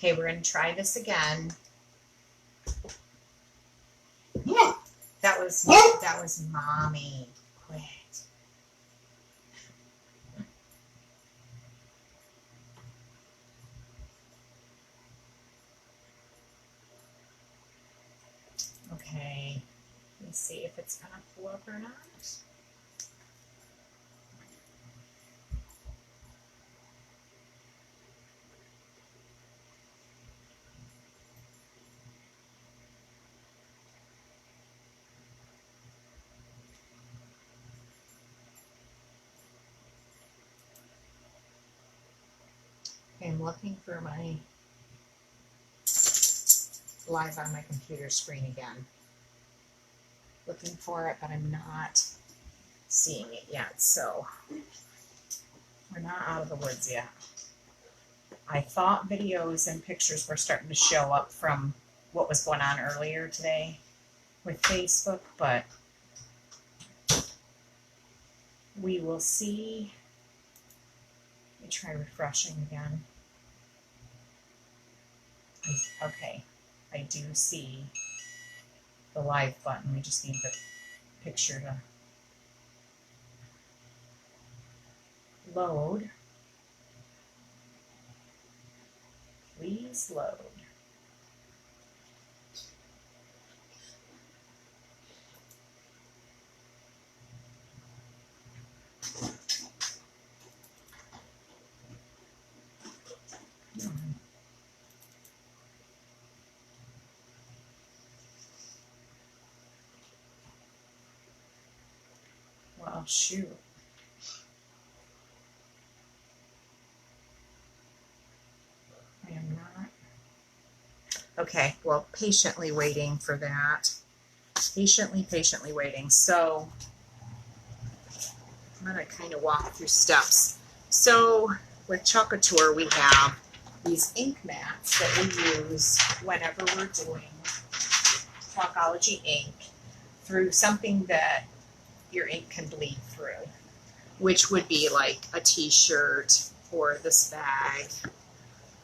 Okay, we're going to try this again. That was Mommy. Quit. Okay, let's see if it's going to pull up or not. Okay, I'm looking for my live on my computer screen again. Looking for it, but I'm not seeing it yet, so we're not out of the woods yet. I thought videos and pictures were starting to show up from what was going on earlier today with Facebook, but we will see. Let me try refreshing again. Okay, I do see the live button. We just need the picture to load. Please load. Well, shoot. I am not. Okay, well, patiently waiting for that. Patiently waiting. So I'm going to kind of walk through steps. So with Chalk Couture, we have these ink mats that we use whenever we're doing Chalkology ink through something that your ink can bleed through, which would be like a t-shirt or this bag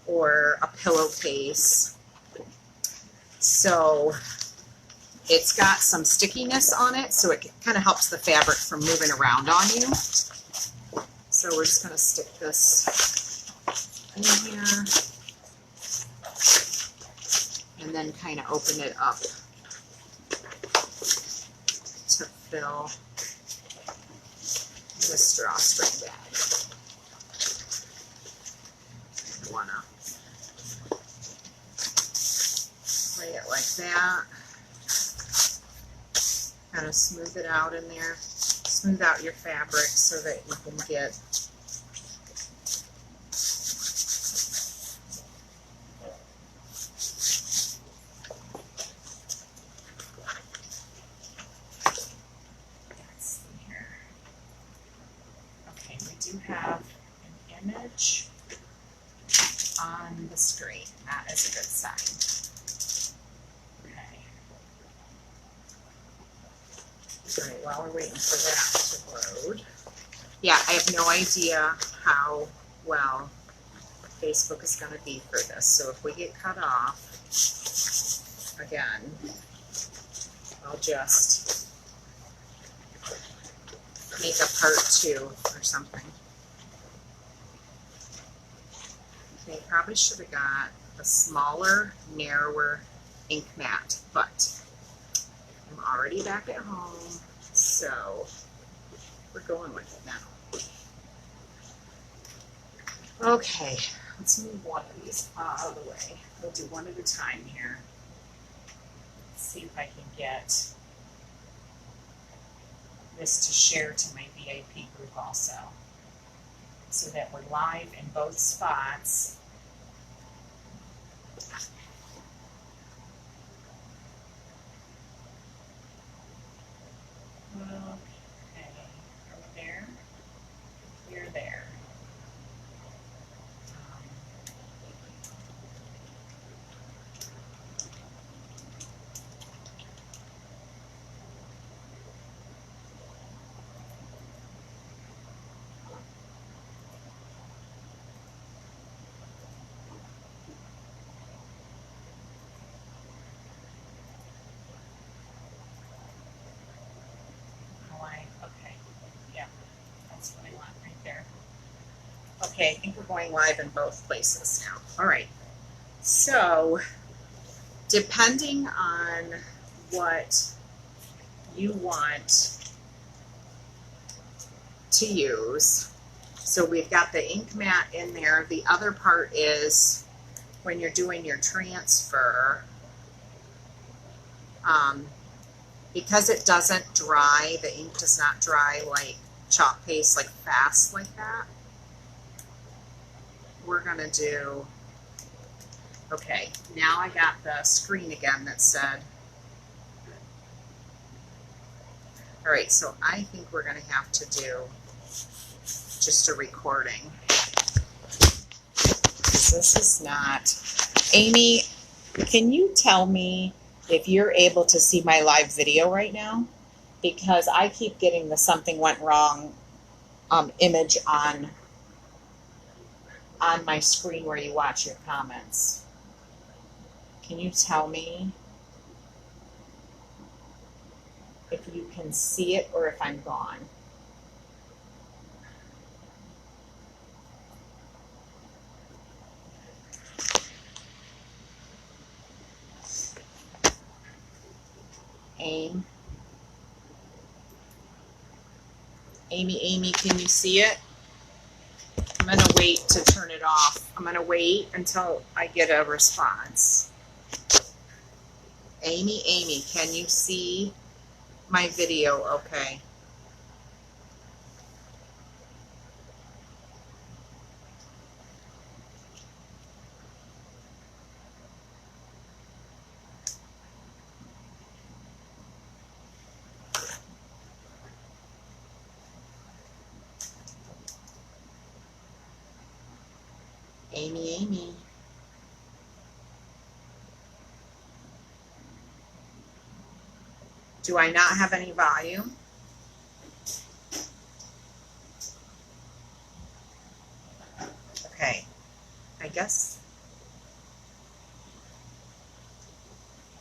or a pillowcase. So it's got some stickiness on it, so it kind of helps the fabric from moving around on you. So we're just going to stick this in here and then kind of open it up to fill this drawstring bag. I want to lay it like that. Kind of smooth it out in there. Smooth out your fabric so that you can get have an image on the screen. That is a good sign. Okay. All right, while we're waiting for that to load. Yeah, I have no idea how well Facebook is going to be for this. So if we get cut off, again, I'll just make a part 2 or something. Okay, probably should have got a smaller, narrower ink mat, but I'm already back at home, so we're going with it now. Okay, let's move one of these out of the way. We'll do one at a time here. Let's see if I can get this to share to my VIP group also, so that we're live in both spots. Okay, are we there? We're there. Okay, I think we're going live in both places now. All right. So, depending on what you want to use, so we've got the ink mat in there. The other part is when you're doing your transfer, because it doesn't dry, the ink does not dry like chalk paste, like fast like that. We're gonna do, okay, now I got the screen again that said, all right, so I think we're gonna have to do just a recording. Because this is not, Amy, can you tell me if you're able to see my live video right now? Because I keep getting the something went wrong image on my screen where you watch your comments. Can you tell me if you can see it or if I'm gone? Amy, can you see it? I'm going to wait to turn it off. I'm going to wait until I get a response. Amy, can you see my video? Okay. Amy. Do I not have any volume? Okay. I guess.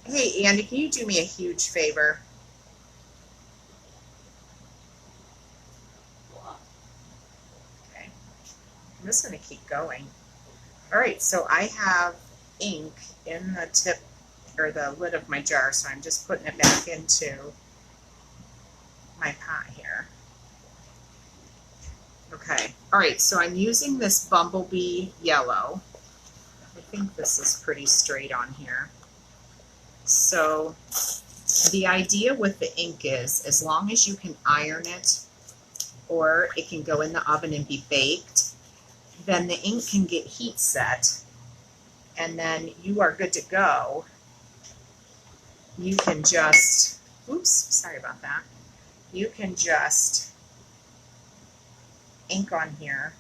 Hey, Andy, can you do me a huge favor? Okay. I'm just going to keep going. All right, so I have ink in the tip or the lid of my jar, so I'm just putting it back into my pot here. Okay, all right, so I'm using this Bumblebee yellow. I think this is pretty straight on here. So the idea with the ink is, as long as you can iron it or it can go in the oven and be baked, then the ink can get heat set and then you are good to go. You can just, oops, sorry about that. You can just ink on here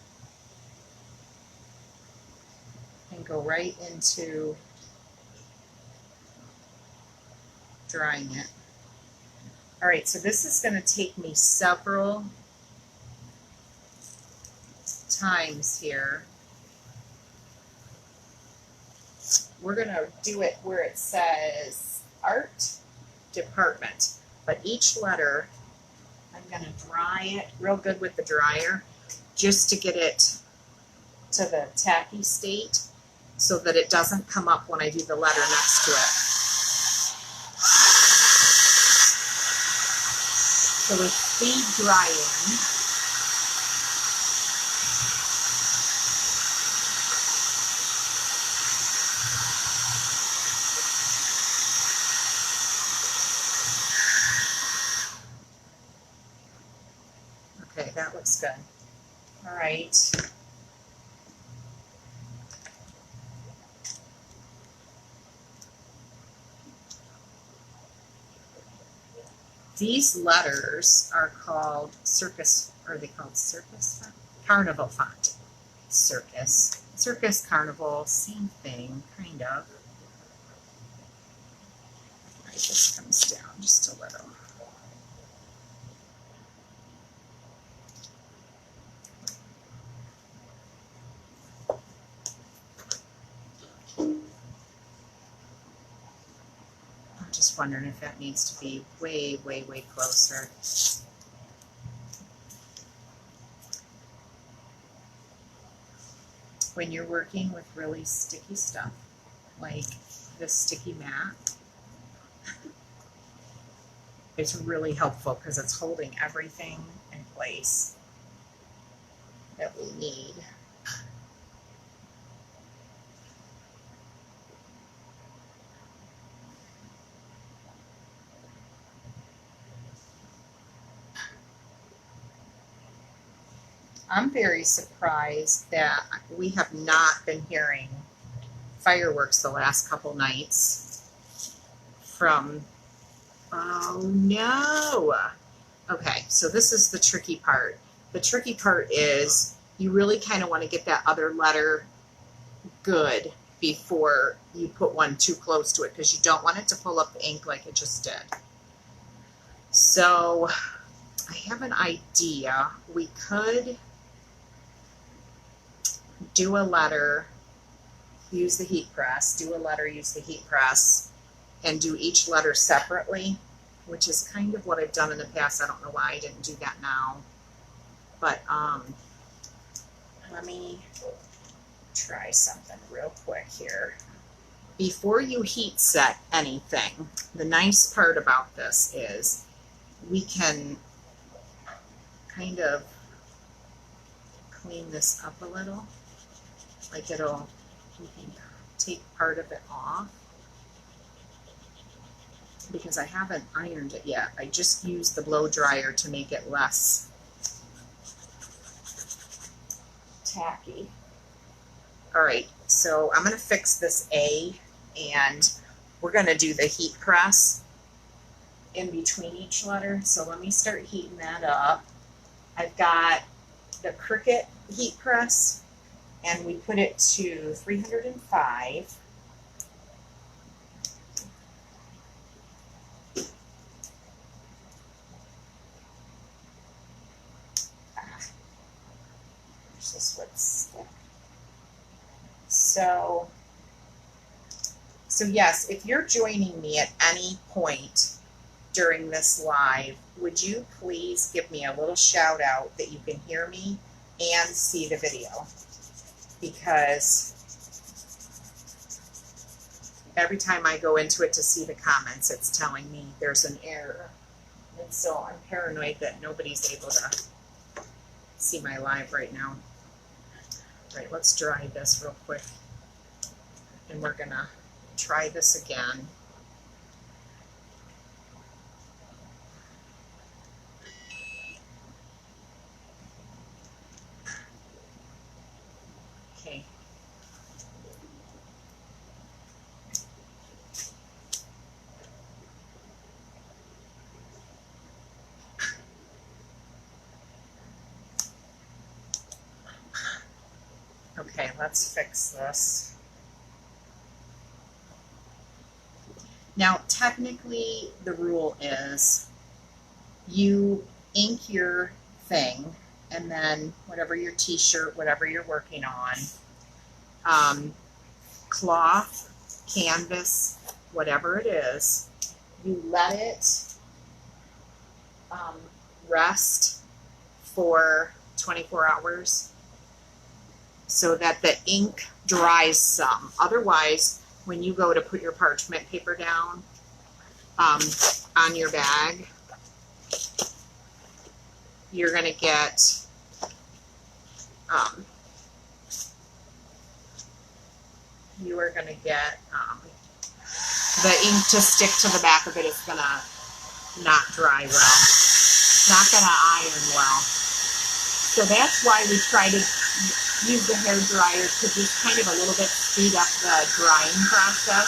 and go right into drying it. All right, so this is going to take me several times here. We're going to do it where it says art department, but each letter I'm going to dry it real good with the dryer just to get it to the tacky state so that it doesn't come up when I do the letter next to it. So with speed drying, okay, that looks good. All right. These letters are called circus, are they called circus font? Carnival font. Circus, carnival, same thing, kind of. All right, this comes down just a little. I'm just wondering if that needs to be way, way, way closer. when you're working with really sticky stuff, like this sticky mat, it's really helpful because it's holding everything in place that we need. I'm very surprised that we have not been hearing fireworks the last couple nights from, oh no. Okay, so this is the tricky part. The tricky part is you really kind of want to get that other letter good before you put one too close to it because you don't want it to pull up the ink like it just did. So I have an idea. We could do a letter, use the heat press, do a letter, use the heat press, and do each letter separately, which is kind of what I've done in the past. I don't know why I didn't do that now. But let me try something real quick here. Before you heat set anything, the nice part about this is we can kind of clean this up a little. Like you can take part of it off. Because I haven't ironed it yet. I just used the blow dryer to make it less tacky. All right, so I'm going to fix this A, and we're going to do the heat press in between each letter. So let me start heating that up. I've got the Cricut heat press, and we put it to 305. This would stick. So yes, if you're joining me at any point during this live, would you please give me a little shout out that you can hear me and see the video? Because every time I go into it to see the comments, it's telling me there's an error. And so I'm paranoid that nobody's able to see my live right now. All right, let's dry this real quick. And we're gonna try this again. Okay. Okay, let's fix this. Now, technically, the rule is you ink your thing, and then whatever your t-shirt, whatever you're working on, cloth, canvas, whatever it is, you let it rest for 24 hours so that the ink dries some. Otherwise, when you go to put your parchment paper down on your bag, you're going to get the ink to stick to the back of it. It's going to not dry well. It's not going to iron well. So that's why we try to use the hair dryer, to just kind of a little bit speed up the drying process.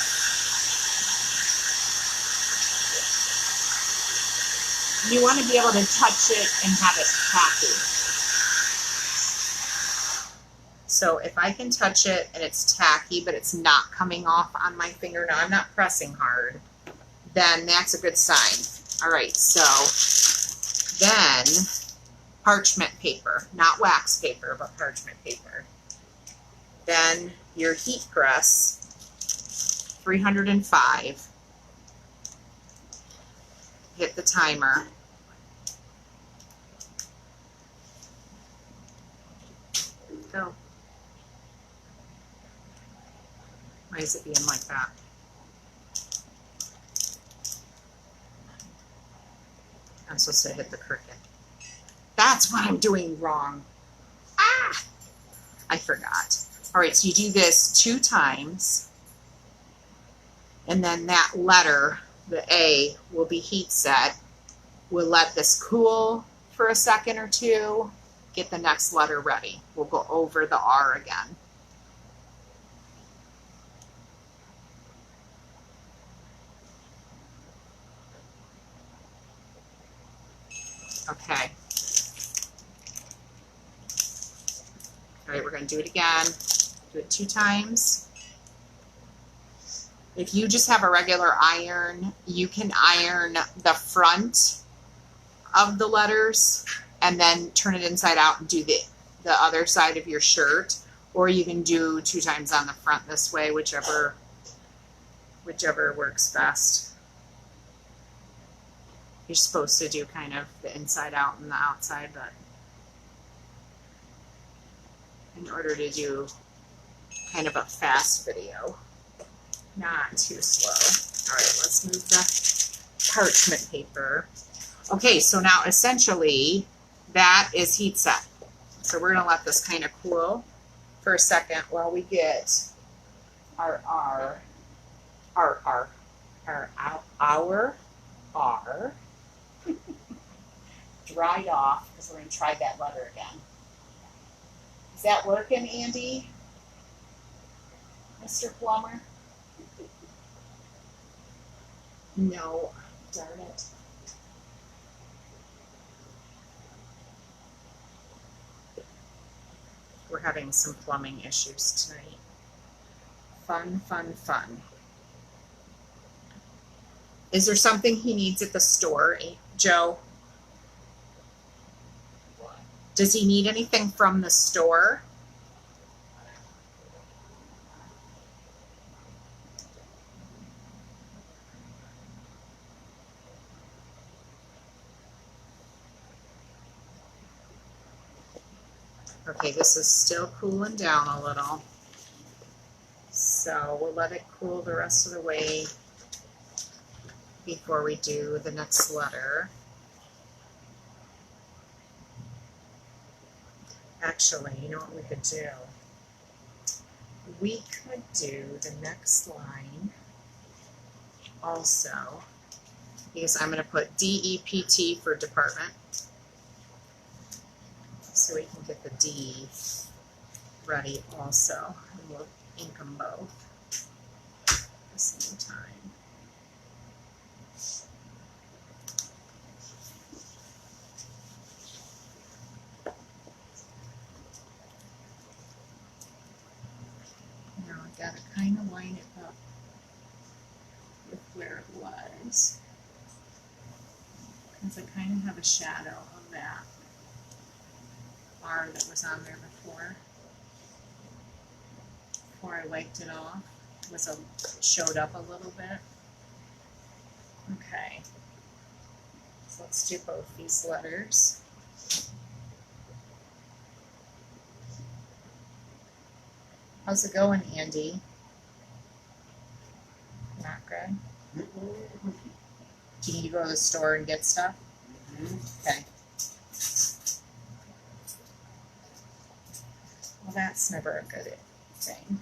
You want to be able to touch it and have it tacky. So if I can touch it and it's tacky, but it's not coming off on my finger, now I'm not pressing hard, then that's a good sign. All right, so then parchment paper, not wax paper, but parchment paper. Then your heat press, 305. Hit the timer. Go. Why is it being like that? I'm supposed to hit the Cricut. That's what I'm doing wrong. Ah! I forgot. All right, so you do this 2 times, and then that letter, the A, will be heat set. We'll let this cool for a second or two, get the next letter ready. We'll go over the R again. Okay. All right, we're going to do it again. Do it 2 times. If you just have a regular iron, you can iron the front of the letters and then turn it inside out and do the other side of your shirt. Or you can do 2 times on the front this way, whichever works best. You're supposed to do kind of the inside out and the outside, but in order to do kind of a fast video, not too slow. All right, let's move the parchment paper. Okay, so now essentially that is heat set. So we're gonna let this kind of cool for a second while we get our R dried off, because we're going to try that letter again. Is that working, Andy? Mr. Plumber? No, darn it. We're having some plumbing issues tonight. Fun, fun, fun. Is there something he needs at the store, Joe? Does he need anything from the store? Okay, this is still cooling down a little. So we'll let it cool the rest of the way before we do the next letter. Actually, you know what we could do? We could do the next line also, because I'm going to put DEPT for department, so we can get the D ready also, and we'll ink them both at the same time. Now I've got to kind of line it up with where it was, because I kind of have a shadow of that R that was on there before I wiped it off. It showed up a little bit. Okay, so let's do both these letters. How's it going, Andy? Not good? Do you need to go to the store and get stuff? Okay. Well, that's never a good thing.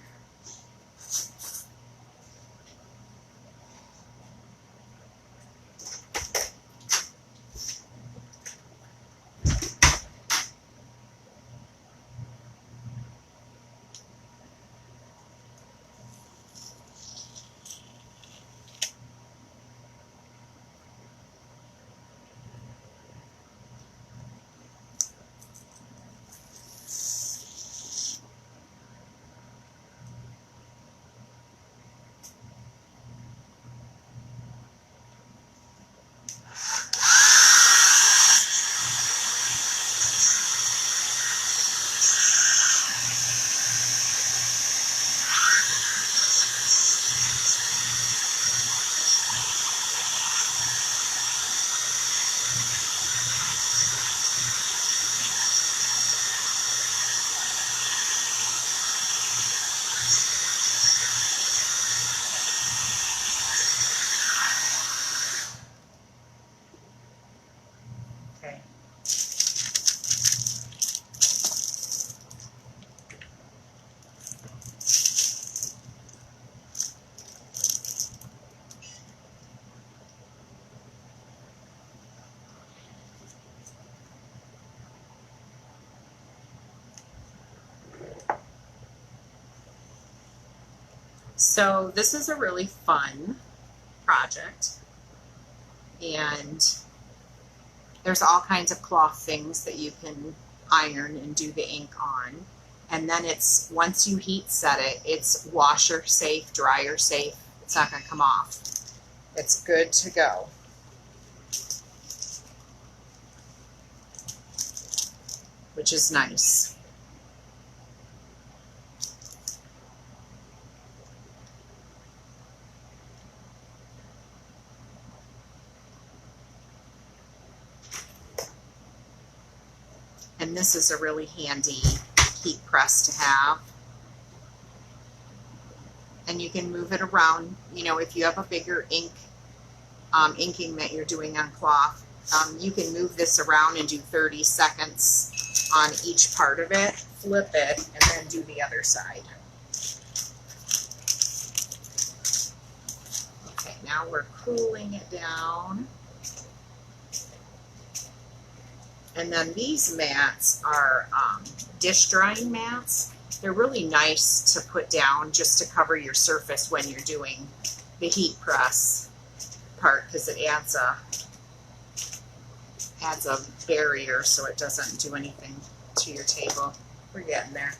So this is a really fun project, and there's all kinds of cloth things that you can iron and do the ink on. And then it's, once you heat set it, it's washer safe, dryer safe. It's not going to come off. It's good to go. Which is nice. And this is a really handy heat press to have. And you can move it around, you know, if you have a bigger inking that you're doing on cloth, you can move this around and do 30 seconds on each part of it, flip it, and then do the other side. Okay, now we're cooling it down. And then these mats are dish drying mats. They're really nice to put down just to cover your surface when you're doing the heat press part, because it adds a barrier so it doesn't do anything to your table. We're getting there.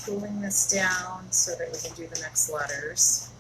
Cooling this down so that we can do the next letters.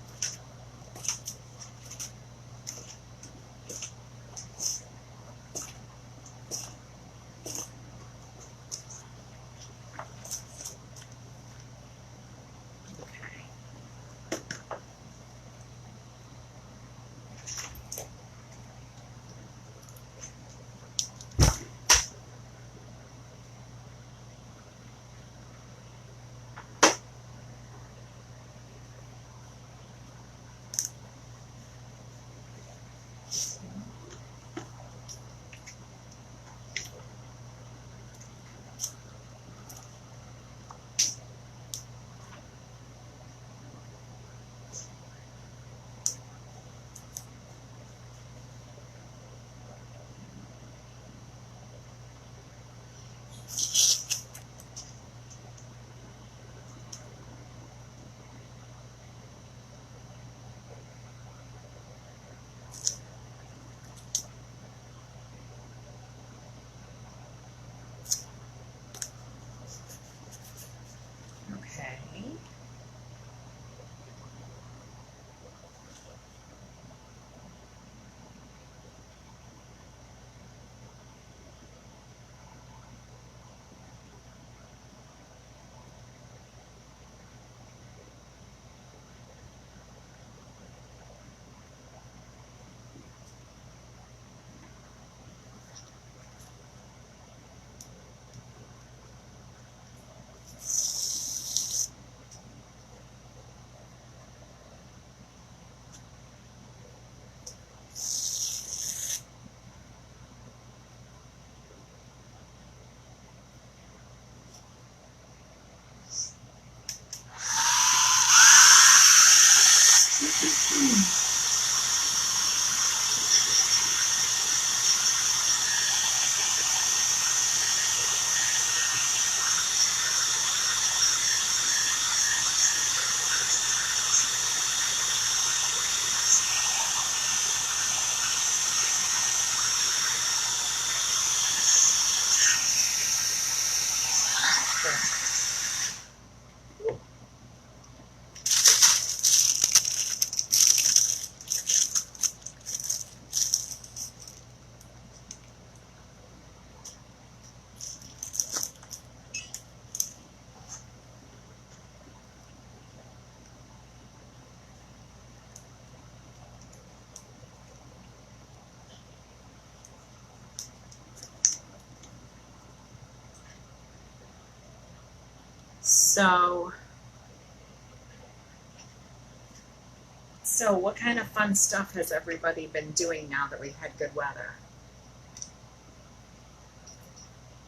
So what kind of fun stuff has everybody been doing now that we've had good weather?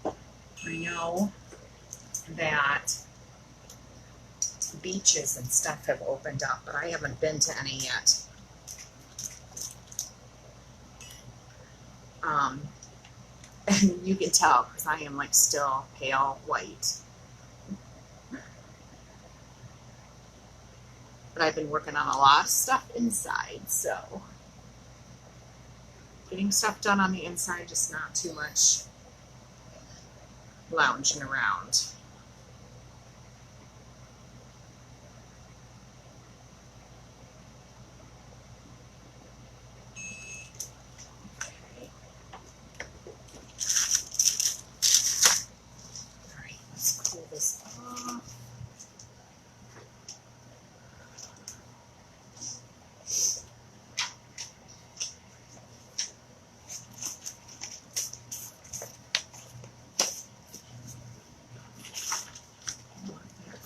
I know that beaches and stuff have opened up, but I haven't been to any yet. And you can tell because I am like still pale white. But I've been working on a lot of stuff inside, so getting stuff done on the inside, just not too much lounging around. All right, let's pull this off.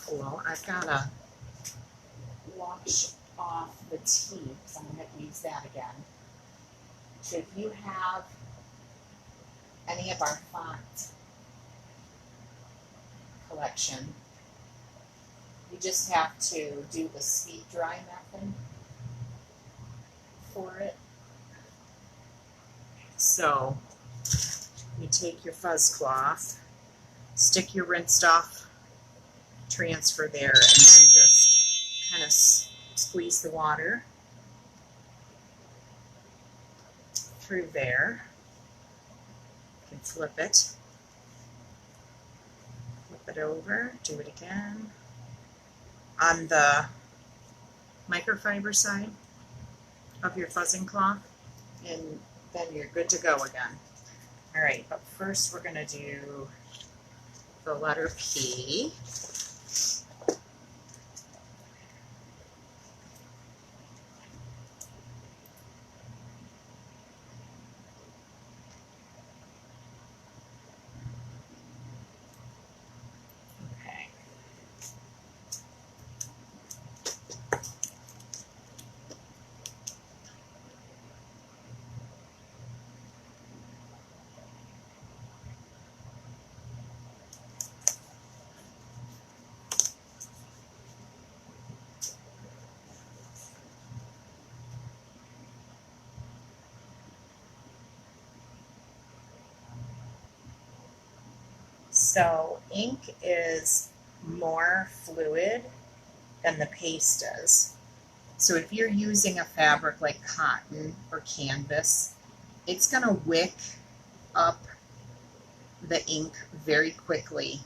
Cool. I've got to wash off the tea because I'm going to use that again. So if you have any of our font collection, you just have to do the speed dry method for it. So you take your fuzz cloth, stick your rinsed off transfer there, and then just kind of squeeze the water through there. You can flip it over, do it again on the microfiber side of your fuzzing cloth, and then you're good to go again. All right, but first we're going to do the letter P. So ink is more fluid than the paste is. So if you're using a fabric like cotton or canvas, it's going to wick up the ink very quickly.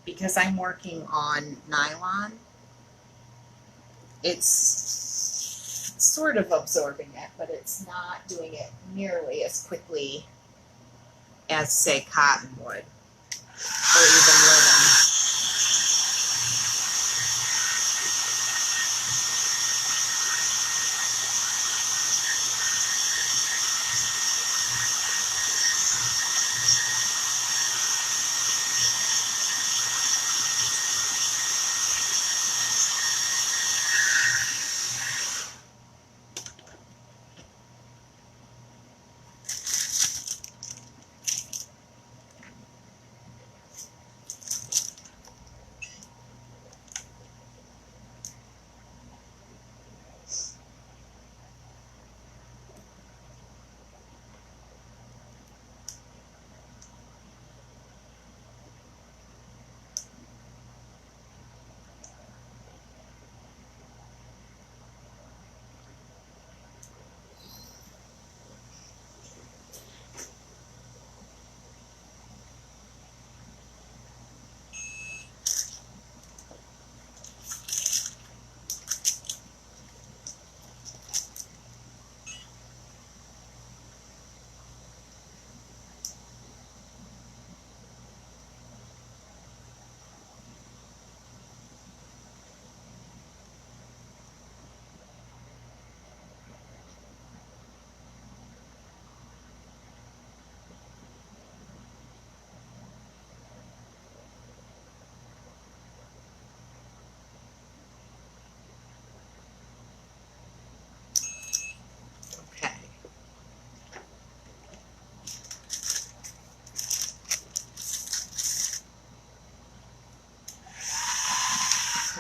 Because I'm working on nylon, it's sort of absorbing it, but it's not doing it nearly as quickly as, say, cotton would, or even linen.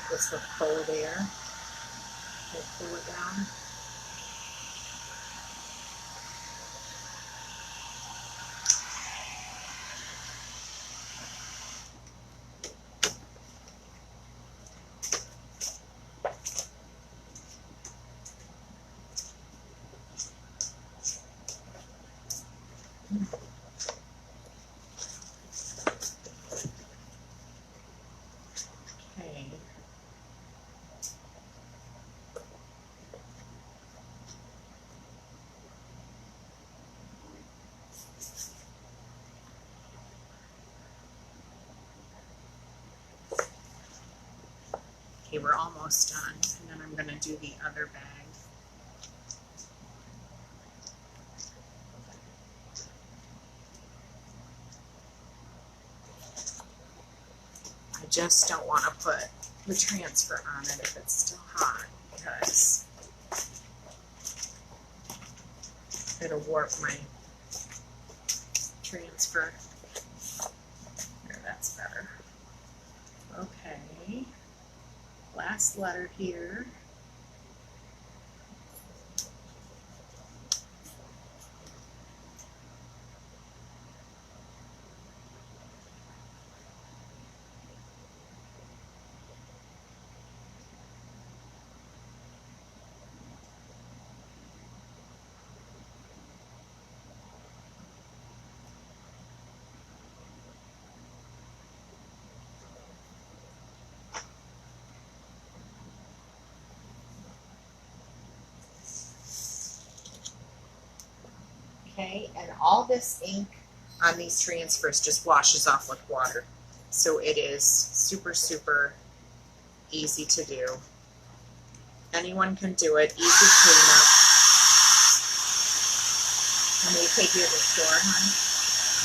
This will pull there. We'll pull it down. Okay, we're almost done. And then I'm going to do the other bag. I just don't want to put the transfer on it if it's still hot, because it'll warp my transfer. There, that's better. Okay, last letter here. Okay, and all this ink on these transfers just washes off with water. So it is super, super easy to do. Anyone can do it, easy cleanup. Can we take you to the store, hon?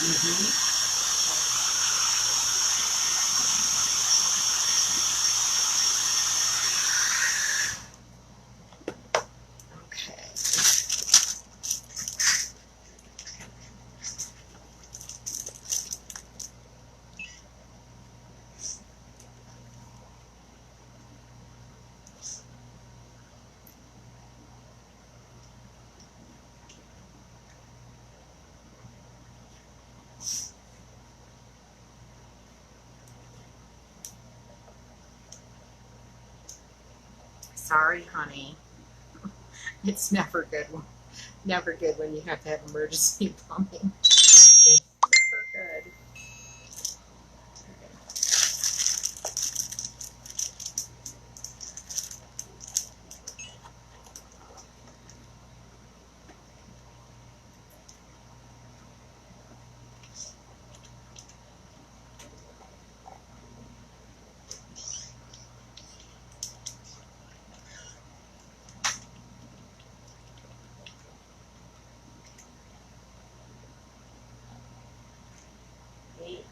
Mm-hmm. Sorry, honey. It's never good. Never good when you have to have emergency plumbing. Never good.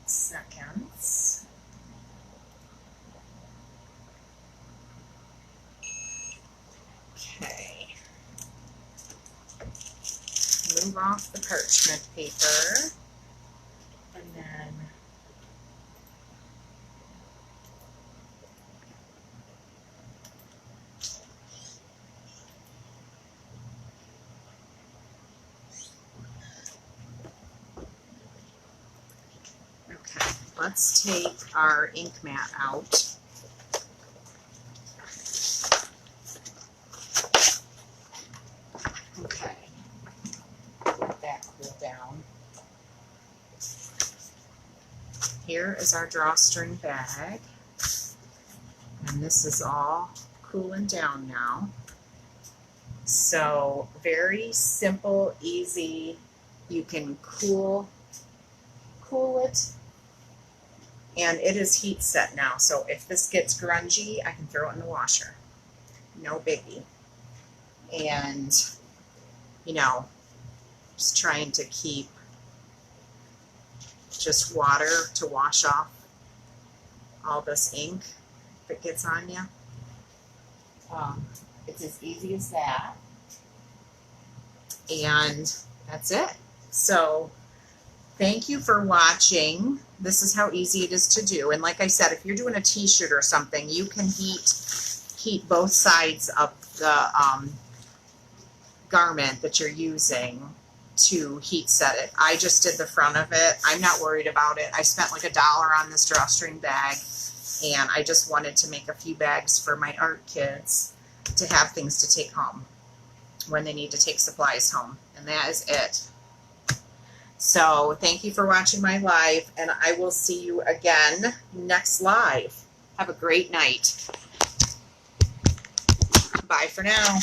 Seconds. Okay. Move off the parchment paper, and then let's take our ink mat out. Okay, let that cool down. Here is our drawstring bag, and this is all cooling down now. So very simple, easy. You can cool it. And it is heat set now, so if this gets grungy, I can throw it in the washer. No biggie. And, you know, just trying to keep just water to wash off all this ink if it gets on you. It's as easy as that. And that's it. So, thank you for watching. This is how easy it is to do. And like I said, if you're doing a t-shirt or something, you can heat both sides of the garment that you're using to heat set it. I just did the front of it. I'm not worried about it. I spent like $1 on this drawstring bag, and I just wanted to make a few bags for my art kids to have things to take home when they need to take supplies home. And that is it. So thank you for watching my live, and I will see you again next live. Have a great night. Bye for now.